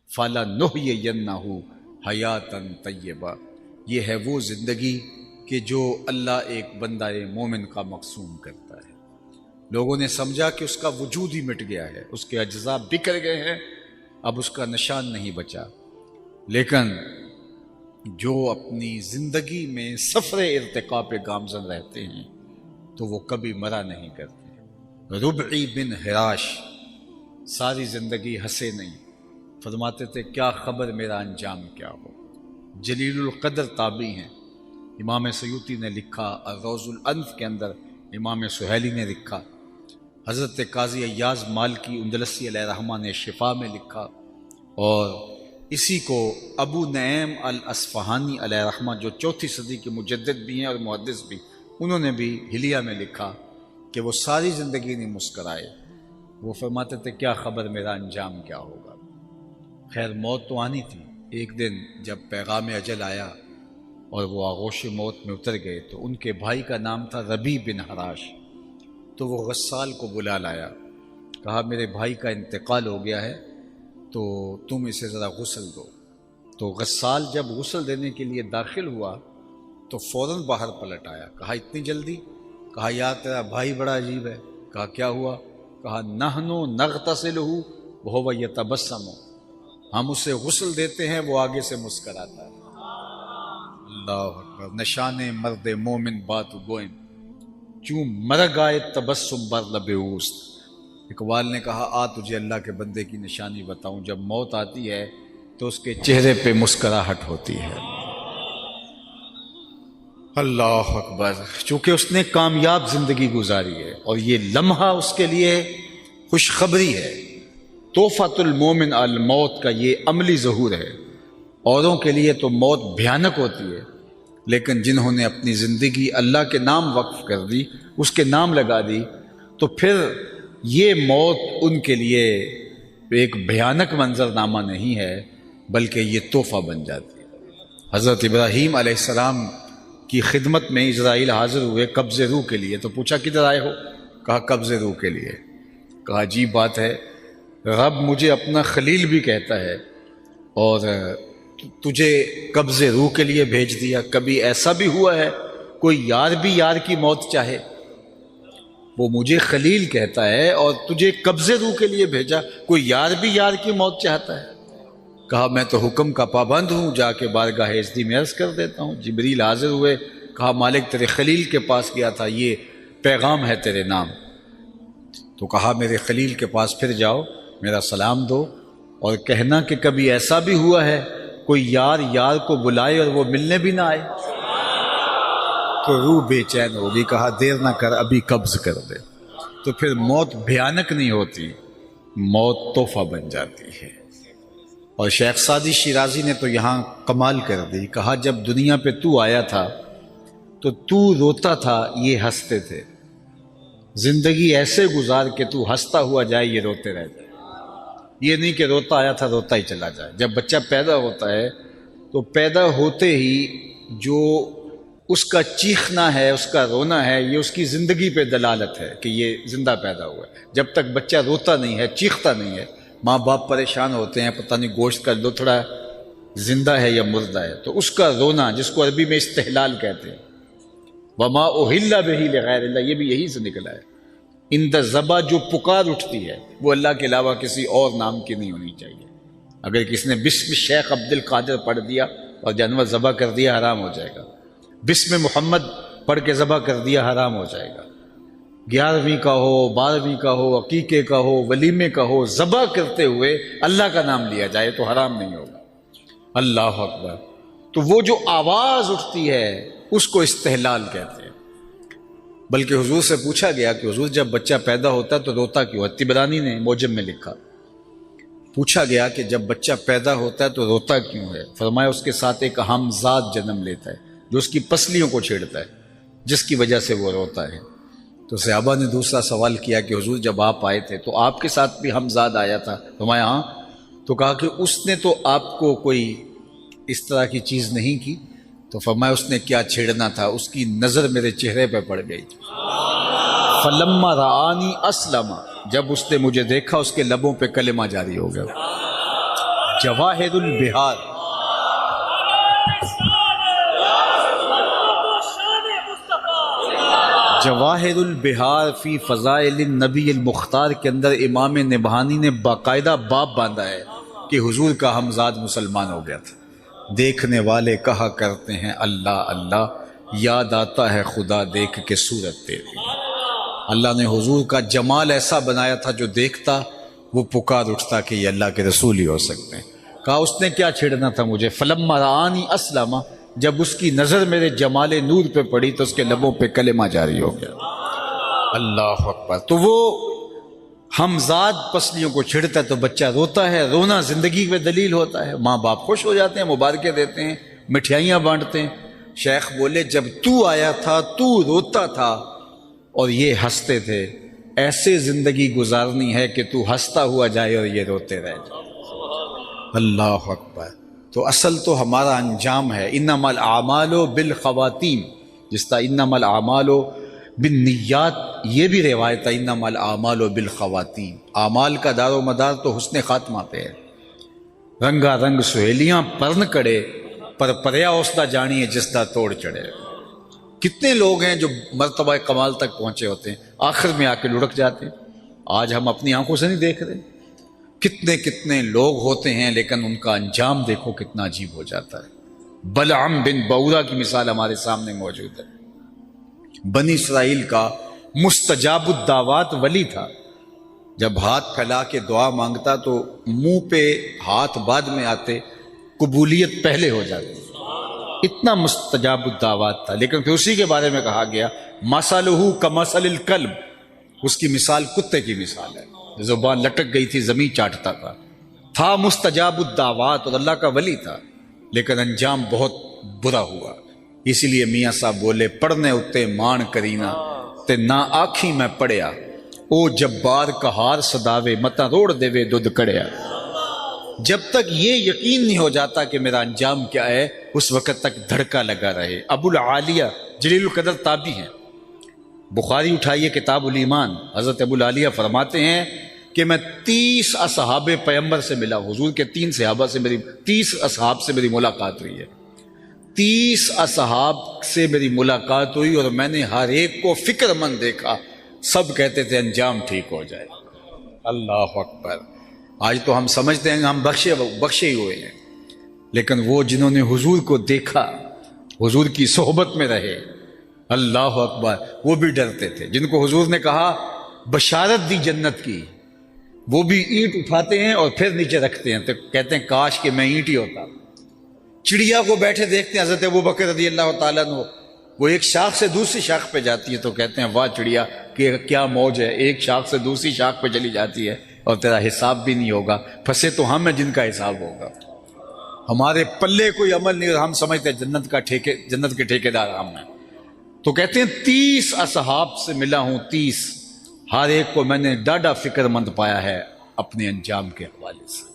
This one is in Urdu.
فَلَنُحْيِيَنَّهُ حَيَاتًا طَيِّبَةً، یہ ہے وہ زندگی کہ جو اللہ ایک بندہ مومن کا مقسوم کرتا ہے۔ لوگوں نے سمجھا کہ اس کا وجود ہی مٹ گیا ہے، اس کے اجزاء بکھر گئے ہیں، اب اس کا نشان نہیں بچا، لیکن جو اپنی زندگی میں سفر ارتقاء پہ گامزن رہتے ہیں تو وہ کبھی مرا نہیں کرتے۔ ربعی بن حراش ساری زندگی ہنسے نہیں، فرماتے تھے کیا خبر میرا انجام کیا ہو۔ جلیل القدر تابعی ہیں، امام سیوطی نے لکھا، الروض الانف کے اندر امام سہیلی نے لکھا، حضرت قاضی ایاز مالکی اندلسی علیہ رحمہ نے شفا میں لکھا، اور اسی کو ابو نعیم الاصفہانی علیہ رحمہ جو 4 صدی کے مجدد بھی ہیں اور محدث بھی، انہوں نے بھی حلیہ میں لکھا کہ وہ ساری زندگی نہیں مسکرائے۔ وہ فرماتے تھے کیا خبر میرا انجام کیا ہوگا۔ خیر موت تو آنی تھی۔ ایک دن جب پیغام اجل آیا اور وہ آغوش موت میں اتر گئے تو ان کے بھائی کا نام تھا ربیع بن حراش، تو وہ غسال کو بلا لایا، کہا میرے بھائی کا انتقال ہو گیا ہے تو تم اسے ذرا غسل دو۔ تو غسال جب غسل دینے کے لیے داخل ہوا تو فوراً باہر پلٹ آیا، کہا اتنی جلدی؟ کہا یار تیرا بھائی بڑا عجیب ہے۔ کہا کیا ہوا؟ کہا نحنو نغتسلہ وہو یتبسم، ہم اسے غسل دیتے ہیں وہ آگے سے مسکراتا ہے۔ اللہ اکبر، نشان مرد مومن بات گوئم، چوں مرگ آئے تبسم بر لب اوست۔ اقبال نے کہا آ تجھے اللہ کے بندے کی نشانی بتاؤں، جب موت آتی ہے تو اس کے چہرے پہ مسکراہٹ ہوتی ہے۔ اللہ اکبر، چونکہ اس نے کامیاب زندگی گزاری ہے اور یہ لمحہ اس کے لیے خوشخبری ہے۔ تحفۃ المومن الموت کا یہ عملی ظہور ہے۔ اوروں کے لیے تو موت بھیانک ہوتی ہے، لیکن جنہوں نے اپنی زندگی اللہ کے نام وقف کر دی، اس کے نام لگا دی، تو پھر یہ موت ان کے لیے ایک بھیانک منظرنامہ نہیں ہے بلکہ یہ تحفہ بن جاتی ہے۔ حضرت ابراہیم علیہ السلام کی خدمت میں اسرائیل حاضر ہوئے قبض روح کے لیے، تو پوچھا کدھر آئے ہو؟ کہا قبض روح کے لیے۔ کہا عجیب بات ہے، رب مجھے اپنا خلیل بھی کہتا ہے اور تجھے قبض روح کے لیے بھیج دیا، کبھی ایسا بھی ہوا ہے کوئی یار بھی یار کی موت چاہے؟ وہ مجھے خلیل کہتا ہے اور تجھے قبض روح کے لیے بھیجا، کوئی یار بھی یار کی موت چاہتا ہے؟ کہا میں تو حکم کا پابند ہوں، جا کے بارگاہ عزتی میں عرض کر دیتا ہوں۔ جبریل حاضر ہوئے، کہا مالک تیرے خلیل کے پاس گیا تھا، یہ پیغام ہے تیرے نام۔ تو کہا میرے خلیل کے پاس پھر جاؤ، میرا سلام دو اور کہنا کہ کبھی ایسا بھی ہوا ہے کوئی یار یار کو بلائے اور وہ ملنے بھی نہ آئے؟ تو روح بے چین ہوگی، کہا دیر نہ کر، ابھی قبض کر دے۔ تو پھر موت بھیانک نہیں ہوتی، موت تحفہ بن جاتی ہے۔ اور شیخ سعدی شیرازی نے تو یہاں کمال کر دی، کہا جب دنیا پہ تو آیا تھا تو تو روتا تھا، یہ ہنستے تھے۔ زندگی ایسے گزار کہ تو ہنستا ہوا جائے، یہ روتے رہ جائے۔ یہ نہیں کہ روتا آیا تھا روتا ہی چلا جائے۔ جب بچہ پیدا ہوتا ہے تو پیدا ہوتے ہی جو اس کا چیخنا ہے، اس کا رونا ہے، یہ اس کی زندگی پہ دلالت ہے کہ یہ زندہ پیدا ہوا ہے۔ جب تک بچہ روتا نہیں ہے، چیختا نہیں ہے، ماں باپ پریشان ہوتے ہیں، پتہ نہیں گوشت کا لتھڑا زندہ ہے یا مردہ ہے، تو اس کا رونا جس کو عربی میں استحلال کہتے ہیں، وما اہل بہ لغیر اللہ، یہ بھی یہی سے نکلا ہے۔ اندر ذبح جو پکار اٹھتی ہے وہ اللہ کے علاوہ کسی اور نام کی نہیں ہونی چاہیے۔ اگر کسی نے بسم شیخ عبد القادر پڑھ دیا اور جانور ذبح کر دیا، حرام ہو جائے گا۔ بسم محمد پڑھ کے ذبح کر دیا، حرام ہو جائے گا۔ 11ویں کا ہو، 12ویں کا ہو، عقیقے کا ہو، ولیمے کا ہو، ذبح کرتے ہوئے اللہ کا نام لیا جائے تو حرام نہیں ہوگا۔ اللہ اکبر۔ تو وہ جو آواز اٹھتی ہے اس کو استحلال کہتے ہیں۔ بلکہ حضور سے پوچھا گیا کہ حضور جب بچہ پیدا ہوتا ہے تو روتا کیوں؟ طبرانی نے موجم میں لکھا، پوچھا گیا کہ جب بچہ پیدا ہوتا ہے تو روتا کیوں ہے؟ فرمایا اس کے ساتھ ایک ہمزاد جنم لیتا ہے جو اس کی پسلیوں کو چھیڑتا ہے، جس کی وجہ سے وہ روتا ہے۔ تو صحابہ نے دوسرا سوال کیا کہ حضور جب آپ آئے تھے تو آپ کے ساتھ بھی ہمزاد آیا تھا؟ فرمایا ہاں۔ تو کہا کہ اس نے تو آپ کو کوئی اس طرح کی چیز نہیں کی؟ تو فرمایا اس نے کیا چھیڑنا تھا، اس کی نظر میرے چہرے پہ پڑ گئی۔ فلما رآنی اسلم، جب اس نے مجھے دیکھا اس کے لبوں پہ کلمہ جاری ہو گیا۔ جواہر البہار، جواہر البہار فی فضائل النبی المختار کے اندر امام نبہانی نے باقاعدہ باب باندھا ہے کہ حضور کا ہمزاد مسلمان ہو گیا تھا۔ دیکھنے والے کہا کرتے ہیں اللہ اللہ، یاد آتا ہے خدا دیکھ کے صورت تیری۔ اللہ نے حضور کا جمال ایسا بنایا تھا جو دیکھتا وہ پکار اٹھتا کہ یہ اللہ کے رسول ہی ہو سکتے ہیں۔ کہا اس نے کیا چھیڑنا تھا مجھے، فلما رآنی اسلم، جب اس کی نظر میرے جمال نور پہ پڑی تو اس کے لبوں پہ کلمہ جاری ہو گیا۔ اللہ اکبر۔ تو وہ ہمزاد پسلیوں کو چھڑتا ہے تو بچہ روتا ہے، رونا زندگی میں دلیل ہوتا ہے، ماں باپ خوش ہو جاتے ہیں، مبارکیں دیتے ہیں، مٹھائیاں بانٹتے ہیں۔ شیخ بولے جب تو آیا تھا تو روتا تھا اور یہ ہنستے تھے، ایسے زندگی گزارنی ہے کہ تو ہنستا ہوا جائے اور یہ روتے رہ جائے۔ اللہ اکبر۔ تو اصل تو ہمارا انجام ہے، انما الاعمال بالخواتیم، جس طرح انما الاعمال بالنیات، یہ بھی روایت ہے انما الاعمال بالخواتیم۔ اعمال کا دار و مدار تو حسن خاتمہ پہ ہے۔ رنگا رنگ سہیلیاں پرن کڑے، پر پریا اوسدا جانی ہے جس دا توڑ چڑھے۔ کتنے لوگ ہیں جو مرتبہ کمال تک پہنچے ہوتے ہیں، آخر میں آ کے لڑک جاتے ہیں۔ آج ہم اپنی آنکھوں سے نہیں دیکھ رہے، کتنے لوگ ہوتے ہیں لیکن ان کا انجام دیکھو کتنا عجیب ہو جاتا ہے۔ بلعم بن بورا کی مثال ہمارے سامنے موجود ہے۔ بنی اسرائیل کا مستجاب الدعوات ولی تھا، جب ہاتھ پھیلا کے دعا مانگتا تو منہ پہ ہاتھ بعد میں آتے، قبولیت پہلے ہو جاتی، اتنا مستجاب الدعوات تھا۔ لیکن پھر اسی کے بارے میں کہا گیا مثلہ کمثل الکلب، اس کی مثال کتے کی مثال ہے، زبان لٹک گئی تھی، زمین چاٹتا تھا مستجاب الدعوات اور اللہ کا ولی تھا، لیکن انجام بہت برا ہوا۔ اسی لیے میاں صاحب بولے پڑھنے اتے مان کرینا تے نہ آکھی میں پڑھیا، او جبار کہار صداوے متا روڑ دے وے دودھ کڑیا۔ جب تک یہ یقین نہیں ہو جاتا کہ میرا انجام کیا ہے، اس وقت تک دھڑکا لگا رہے۔ ابو العالیہ جلیل القدر تابعی ہیں، بخاری اٹھائیے کتاب الایمان، حضرت ابو العالیہ فرماتے ہیں کہ میں 30 اصحاب پیغمبر سے ملا، حضور کے 30 اصحاب سے میری ملاقات ہوئی ہے، 30 اصحاب سے میری ملاقات ہوئی اور میں نے ہر ایک کو فکر مند دیکھا، سب کہتے تھے انجام ٹھیک ہو جائے۔ اللہ اکبر۔ آج تو ہم سمجھتے ہیں ہم بخشے ہی ہوئے ہیں، لیکن وہ جنہوں نے حضور کو دیکھا، حضور کی صحبت میں رہے، اللہ اکبر، وہ بھی ڈرتے تھے۔ جن کو حضور نے کہا بشارت دی جنت کی، وہ بھی اینٹ اٹھاتے ہیں اور پھر نیچے رکھتے ہیں، تو کہتے ہیں کاش کہ میں اینٹ ہی ہوتا۔ چڑیا کو بیٹھے دیکھتے ہیں حضرت ابوبکر رضی اللہ تعالیٰ عنہ، وہ ایک شاخ سے دوسری شاخ پہ جاتی ہے تو کہتے ہیں واہ چڑیا کہ کیا موج ہے، ایک شاخ سے دوسری شاخ پہ چلی جاتی ہے اور تیرا حساب بھی نہیں ہوگا، پھنسے تو ہم ہیں جن کا حساب ہوگا۔ ہمارے پلے کوئی عمل نہیں اور ہم سمجھتے ہیں جنت کے ٹھیکیدار ہم ہیں۔ تو کہتے ہیں 30 اصحاب سے ملا ہوں، 30، ہر ایک کو میں نے ڈاڈا فکر مند پایا ہے اپنے انجام کے حوالے سے۔